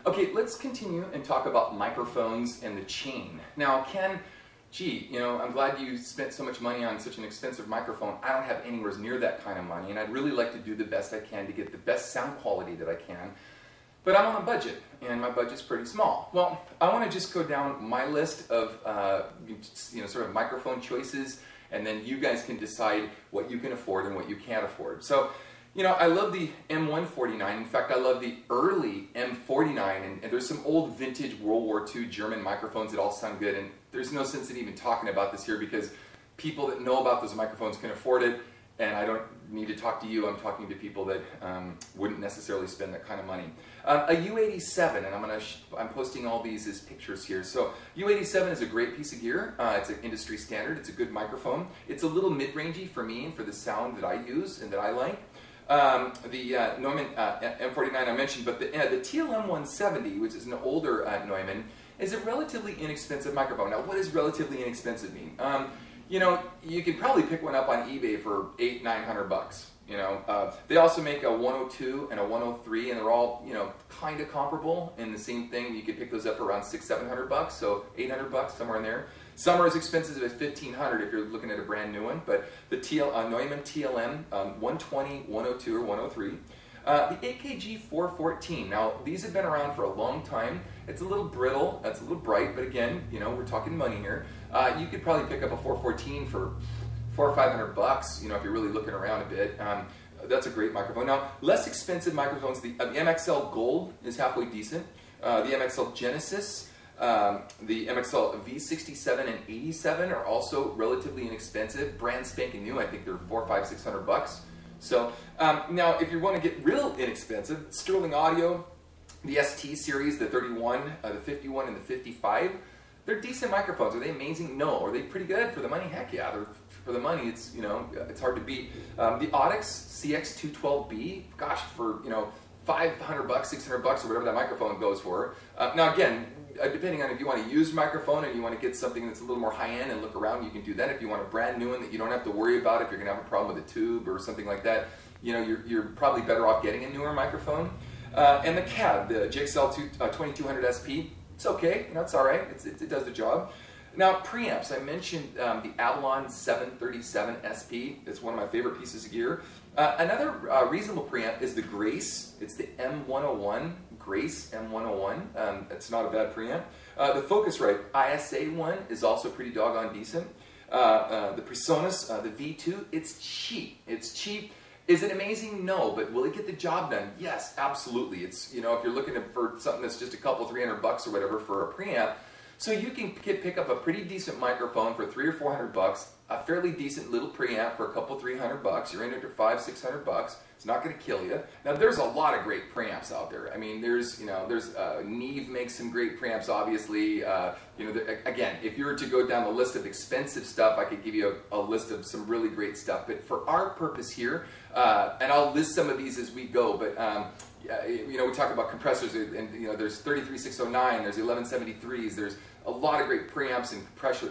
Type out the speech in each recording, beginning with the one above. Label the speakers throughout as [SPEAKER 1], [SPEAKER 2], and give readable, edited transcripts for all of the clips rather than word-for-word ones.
[SPEAKER 1] Okay, let's continue and talk about microphones and the chain. Now, Ken, gee, you know, I'm glad you spent so much money on such an expensive microphone. I don't have anywhere near that kind of money, and I'd really like to do the best I can to get the best sound quality that I can. But I'm on a budget, and my budget's pretty small. Well, I want to just go down my list of, sort of microphone choices, and then you guys can decide what you can afford and what you can't afford. So, you know, I love the M149. In fact, I love the early M49, and there's some old vintage World War II German microphones that all sound good, and there's no sense in even talking about this here because people that know about those microphones can afford it, and I don't need to talk to you. I'm talking to people that wouldn't necessarily spend that kind of money. A U87, and I'm posting all these as pictures here. So U87 is a great piece of gear. It's an industry standard. It's a good microphone. It's a little mid-rangey for me and for the sound that I use and that I like. The Neumann M49 I mentioned, but the TLM 170, which is an older Neumann, is a relatively inexpensive microphone. Now, what does relatively inexpensive mean? You know, you can probably pick one up on eBay for $800-900. You know, they also make a 102 and a 103, and they're all, you know, kind of comparable in the same thing. You could pick those up for around $600-700, so $800 somewhere in there. Some are as expensive as $1,500 if you're looking at a brand new one. But the Neumann TLM 120, 102, or 103. The AKG 414. Now, these have been around for a long time. It's a little brittle, it's a little bright, but again, you know, we're talking money here. You could probably pick up a 414 for $400 or $500, you know, if you're really looking around a bit. That's a great microphone. Now, less expensive microphones, the MXL Gold is halfway decent. The MXL Genesis, the MXL V67 and 87 are also relatively inexpensive. Brand spanking new, I think they're $400, $500, $600. So now, if you want to get real inexpensive, Sterling Audio, the ST series, the 31, the 51, and the 55, they're decent microphones. Are they amazing? No. Are they pretty good for the money? Heck yeah. For the money, it's, you know, it's hard to beat. The Audix CX212B, gosh, for, you know, $500, $600, or whatever that microphone goes for. Now again, depending on if you want to use a microphone and you want to get something that's a little more high-end and look around, you can do that. If you want a brand new one that you don't have to worry about if you're going to have a problem with a tube or something like that, you know, you're probably better off getting a newer microphone. And the CAD, the JXL 2200 SP, it's okay, you know, it's all right, it does the job. Now, preamps, I mentioned the Avalon 737 SP. It's one of my favorite pieces of gear. Another reasonable preamp is the Grace. It's the M101, Grace M101. It's not a bad preamp. The Focusrite ISA one is also pretty doggone decent. The Presonus, the V2, it's cheap. It's cheap. Is it amazing? No, but will it get the job done? Yes, absolutely. It's, you know, if you're looking for something that's just a couple, $300 or whatever for a preamp, so you can pick up a pretty decent microphone for $300 or $400, a fairly decent little preamp for a couple, $300. You're in it for $500, $600. It's not going to kill you. Now, there's a lot of great preamps out there. I mean, there's, you know, Neve makes some great preamps, obviously. You know, again, if you were to go down the list of expensive stuff, I could give you a list of some really great stuff. But for our purpose here, and I'll list some of these as we go, but you know, we talk about compressors, and you know, there's 33609, there's 1173s, there's a lot of great preamps and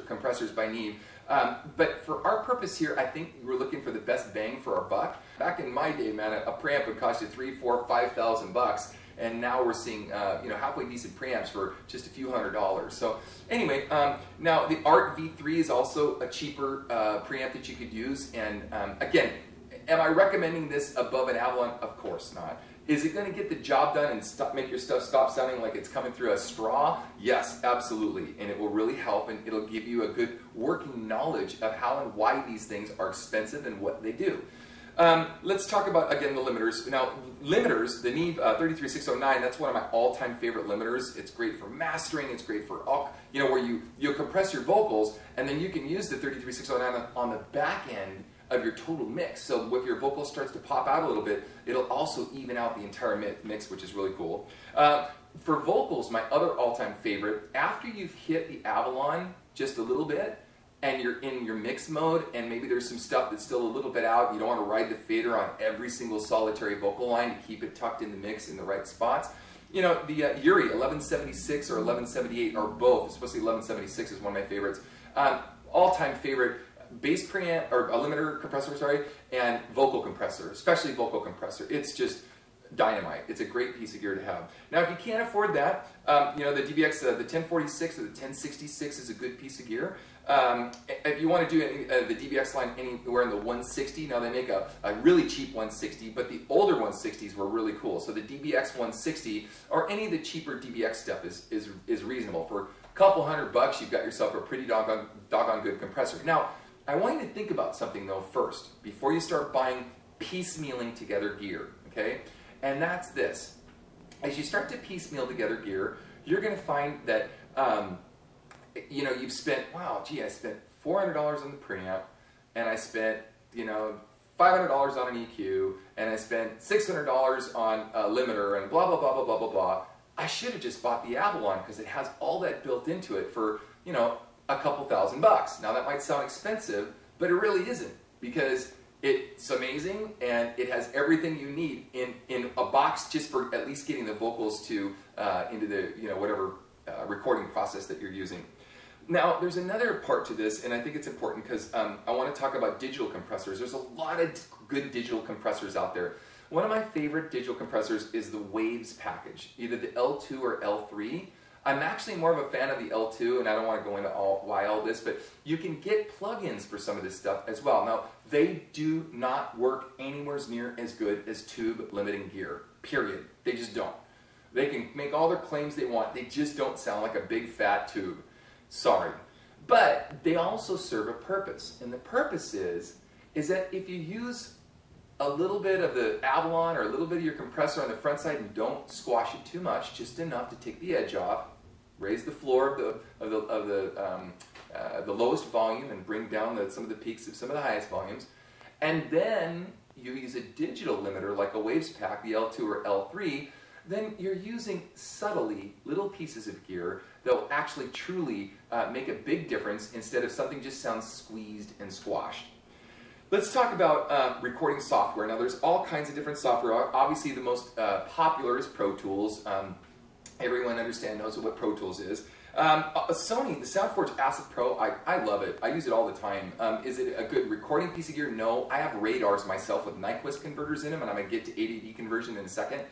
[SPEAKER 1] compressors by Neve. But for our purpose here, I think we're looking for the best bang for our buck. Back in my day, man, a preamp would cost you $3,000, $4,000, $5,000, and now we're seeing you know, halfway decent preamps for just a few $100s. So anyway, now the Art V3 is also a cheaper preamp that you could use. And again, am I recommending this above an Avalon? Of course not. Is it going to get the job done and make your stuff stop sounding like it's coming through a straw? Yes, absolutely. And it will really help, and it'll give you a good working knowledge of how and why these things are expensive and what they do. Let's talk about, again, the limiters. Now, limiters, the Neve 33609, that's one of my all-time favorite limiters. It's great for mastering. It's great for, all, you know, where you'll compress your vocals, and then you can use the 33609 on the back end of your total mix. So if your vocal starts to pop out a little bit, it'll also even out the entire mix, which is really cool. For vocals, my other all-time favorite, after you've hit the Avalon just a little bit, and you're in your mix mode, and maybe there's some stuff that's still a little bit out, you don't want to ride the fader on every single solitary vocal line to keep it tucked in the mix in the right spots. You know, the Yuri 1176 or 1178 are both, especially 1176 is one of my favorites. All-time favorite. Bass preamp, or a limiter compressor, sorry, and vocal compressor, especially vocal compressor. It's just dynamite. It's a great piece of gear to have. Now, if you can't afford that, you know, the DBX, the 1046 or the 1066 is a good piece of gear. If you want to do the DBX line anywhere in the 160, now they make a really cheap 160, but the older 160s were really cool. So the DBX 160 or any of the cheaper DBX stuff is reasonable. For a couple $100, you've got yourself a pretty doggone good compressor. Now, I want you to think about something though first, before you start buying piecemealing together gear, okay? And that's this. As you start to piecemeal together gear, you're going to find that you know, you've spent, wow, gee, I spent $400 on the preamp, and I spent, you know, $500 on an EQ, and I spent $600 on a limiter, and blah, blah, blah, blah, blah, blah, blah. I should have just bought the Avalon because it has all that built into it for, you know, a couple $1,000. Now, that might sound expensive, but it really isn't, because it's amazing, and it has everything you need in a box just for at least getting the vocals to into the, you know, whatever recording process that you're using. Now, there's another part to this, and I think it's important because I want to talk about digital compressors. There's a lot of good digital compressors out there. One of my favorite digital compressors is the Waves package, either the L2 or L3. I'm actually more of a fan of the L2, and I don't want to go into why all this, but you can get plugins for some of this stuff as well. Now, they do not work anywhere near as good as tube limiting gear, period. They just don't. They can make all their claims they want. They just don't sound like a big fat tube. Sorry. But they also serve a purpose. And the purpose is that if you use a little bit of the Avalon or a little bit of your compressor on the front side and don't squash it too much, just enough to take the edge off, raise the floor of the lowest volume and bring down some of the peaks of some of the highest volumes, and then you use a digital limiter like a Waves pack, the L2 or L3, then you're using subtly little pieces of gear that will actually truly make a big difference instead of something just sounds squeezed and squashed. Let's talk about recording software. Now, there's all kinds of different software. Obviously, the most popular is Pro Tools. Everyone knows what Pro Tools is. Sony, the SoundForge Acid Pro, I love it. I use it all the time. Is it a good recording piece of gear? No. I have radars myself with Nyquist converters in them, and I'm going to get to 880 conversion in a second.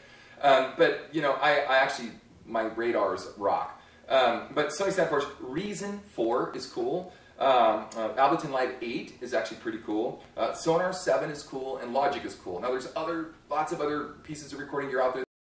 [SPEAKER 1] But, you know, I actually, my radars rock. But Sony SoundForge Reason 4 is cool. Ableton Live 8 is actually pretty cool. Sonar 7 is cool, and Logic is cool. Now, there's lots of other pieces of recording gear out there